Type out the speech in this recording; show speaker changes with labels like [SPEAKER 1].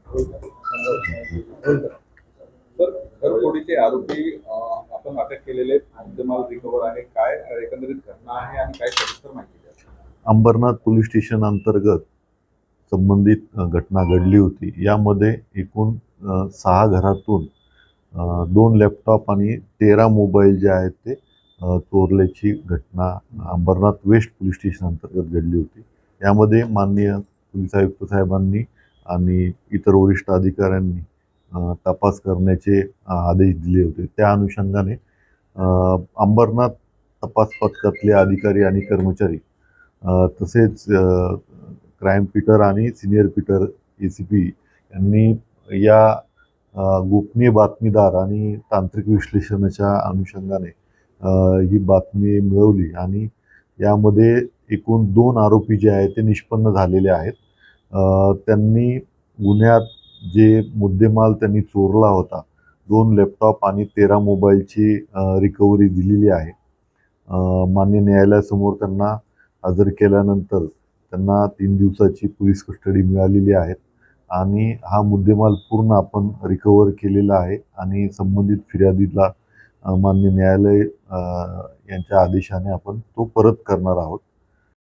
[SPEAKER 1] तर घरफोडीचे आरोपी आपण अटक केलेले मुद्देमाल रिकव्हर आहे. काय एकंदरीत घटना आहे आणि काय सविस्तर माहिती द्या.
[SPEAKER 2] अंबरनाथ पोलीस स्टेशन अंतर्गत संबंधित घटना घडली होती. यामध्ये एकूण 6 घरातून 2 लॅपटॉप आणि 13 मोबाईल जे आहेत ते चोरल्याची घटना अंबरनाथ वेस्ट पोलीस स्टेशन अंतर्गत घडली होती. यामध्ये माननीय पोलीस आयुक्त साहेबांनी आणि इतर वरिष्ठ अधिकाऱ्यांनी तपास करण्याचे आदेश दिले होते. त्या अनुषंगाने अंबरनाथ तपास पथकातले अधिकारी आणि कर्मचारी तसेच क्राईम पीटर आणि सिनियर पीटर ACP यांनी या गोपनीय बातमीदार आणि तांत्रिक विश्लेषणाच्या अनुषंगाने ही बातमी मिळवली आणि यामध्ये एकूण 2 आरोपी जे आहेत ते निष्पन्न झालेले आहेत. त्यांनी गुन्ह्यात जे मुद्देमाल त्यांनी चोरला होता, 2 लॅपटॉप आणि 13 मोबाईलची रिकव्हरी दिलेली आहे. मान्य न्यायालयासमोर त्यांना हजर केल्यानंतर त्यांना 3 दिवसाची पोलीस कस्टडी मिळालेली आहे आणि हा मुद्देमाल पूर्ण आपण रिकव्हर केलेला आहे आणि संबंधित फिर्यादीला मान्य न्यायालय यांच्या आदेशाने आपण तो परत करणार आहोत.